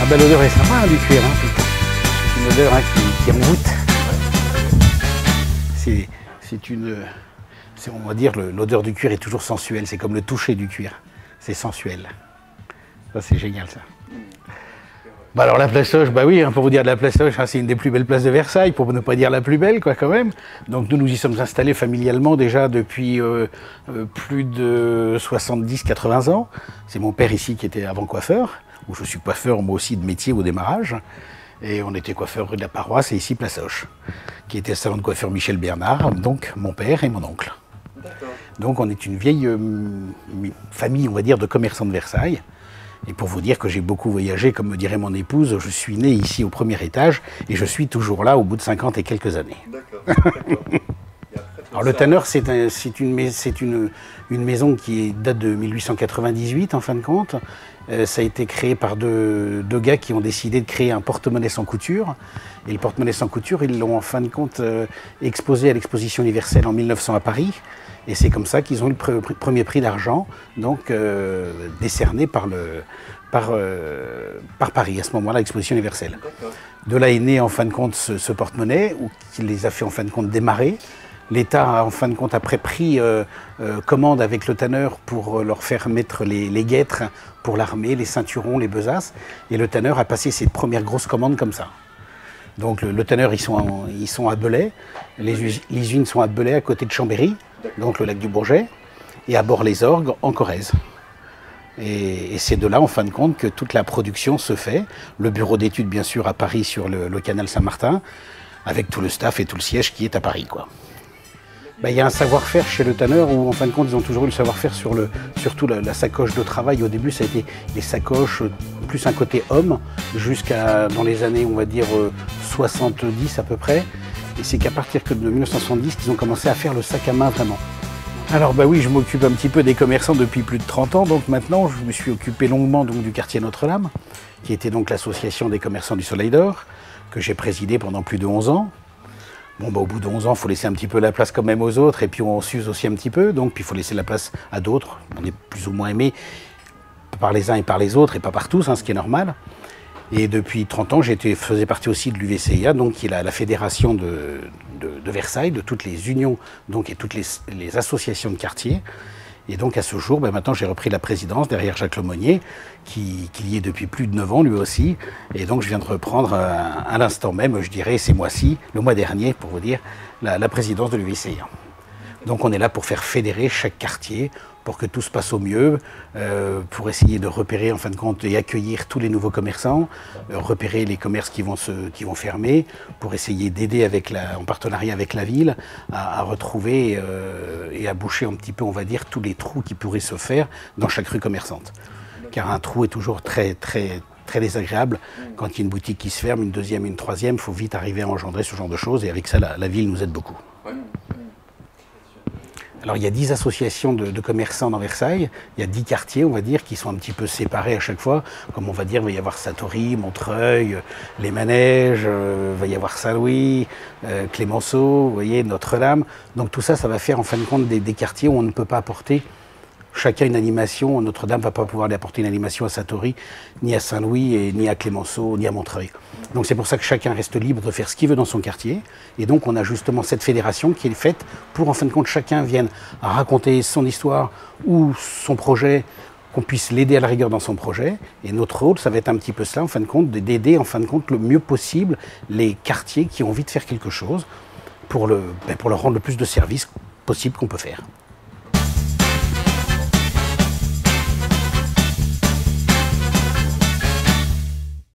ben, l'odeur est sympa hein, du cuir, hein, putain. C'est une odeur hein, qui envoûte. On va dire, l'odeur du cuir est toujours sensuelle, c'est comme le toucher du cuir, c'est sensuel. Ça c'est génial ça. Bah alors la place Hoche, bah oui, hein, pour vous dire de la place Hoche, hein, c'est une des plus belles places de Versailles, pour ne pas dire la plus belle quoi quand même. Donc nous y sommes installés familialement déjà depuis plus de 70-80 ans. C'est mon père ici qui était avant coiffeur, où je suis coiffeur moi aussi de métier au démarrage. Et on était coiffeur rue de la Paroisse et ici place Hoche, qui était le salon de coiffeur Michel Bernard, donc mon père et mon oncle. Donc on est une vieille famille, on va dire, de commerçants de Versailles. Et pour vous dire que j'ai beaucoup voyagé, comme me dirait mon épouse, je suis né ici au premier étage et je suis toujours là au bout de 50 et quelques années. D'accord. Alors le Tanneur, c'est une maison qui date de 1898 en fin de compte. Ça a été créé par deux gars qui ont décidé de créer un porte-monnaie sans couture. Et le porte-monnaie sans couture, ils l'ont en fin de compte exposé à l'exposition universelle en 1900 à Paris. Et c'est comme ça qu'ils ont eu le premier prix d'argent, donc décerné par Paris, à ce moment-là, l'exposition universelle. De là est né en fin de compte ce porte-monnaie, qui les a fait en fin de compte démarrer. L'État a en fin de compte après pris commande avec le tanneur pour leur faire mettre les guêtres pour l'armée, les ceinturons, les besaces. Et le tanneur a passé ses premières grosses commandes comme ça. Donc le tanneur, ils sont à Belay, les usines sont à Belay à côté de Chambéry, donc le lac du Bourget, et à Bord-les-Orgues en Corrèze. Et c'est de là, en fin de compte, que toute la production se fait. Le bureau d'études, bien sûr, à Paris, sur le canal Saint-Martin, avec tout le staff et tout le siège qui est à Paris, quoi. Ben, y a un savoir-faire chez le tanneur où, en fin de compte, ils ont toujours eu le savoir-faire surtout la sacoche de travail. Au début, ça a été les sacoches, plus un côté homme, jusqu'à, dans les années, on va dire, 70 à peu près. Et c'est qu'à partir de 1970 qu'ils ont commencé à faire le sac à main vraiment. Alors bah oui, je m'occupe un petit peu des commerçants depuis plus de 30 ans, donc maintenant je me suis occupé longuement donc, du quartier Notre-Dame, qui était donc l'association des commerçants du Soleil d'Or, que j'ai présidé pendant plus de 11 ans. Bon bah au bout de 11 ans, il faut laisser un petit peu la place quand même aux autres, et puis on s'use aussi un petit peu, donc puis il faut laisser la place à d'autres. On est plus ou moins aimé par les uns et par les autres, et pas par tous, hein, ce qui est normal. Et depuis 30 ans, faisais partie aussi de l'UVCIA, donc qui est la fédération de Versailles, de toutes les unions donc, et toutes les associations de quartier. Et donc à ce jour, ben, maintenant j'ai repris la présidence derrière Jacques Lemonnier, qui y est depuis plus de 9 ans lui aussi. Et donc je viens de reprendre à l'instant même, je dirais ces mois-ci, le mois dernier pour vous dire, la présidence de l'UVCIA. Donc on est là pour faire fédérer chaque quartier, pour que tout se passe au mieux, pour essayer de repérer en fin de compte et accueillir tous les nouveaux commerçants, repérer les commerces qui vont fermer, pour essayer d'aider en partenariat avec la ville à retrouver et à boucher un petit peu, on va dire, tous les trous qui pourraient se faire dans chaque rue commerçante. Car un trou est toujours très désagréable. Quand il y a une boutique qui se ferme, une deuxième, une troisième, il faut vite arriver à engendrer ce genre de choses et avec ça, la ville nous aide beaucoup. Alors il y a 10 associations de commerçants dans Versailles, il y a 10 quartiers on va dire qui sont un petit peu séparés à chaque fois, comme on va dire il va y avoir Satori, Montreuil, les Manèges, il va y avoir Saint-Louis, Clémenceau, vous voyez, Notre-Dame. Donc tout ça, ça va faire en fin de compte des quartiers où on ne peut pas apporter chacun une animation. Notre-Dame ne va pas pouvoir apporter une animation à Satori, ni à Saint-Louis, ni à Clémenceau, ni à Montreuil. Donc c'est pour ça que chacun reste libre de faire ce qu'il veut dans son quartier. Et donc on a justement cette fédération qui est faite pour en fin de compte chacun vienne à raconter son histoire ou son projet, qu'on puisse l'aider à la rigueur dans son projet. Et notre rôle, ça va être un petit peu cela, en fin de compte, d'aider en fin de compte le mieux possible les quartiers qui ont envie de faire quelque chose pour leur rendre le plus de services possible qu'on peut faire.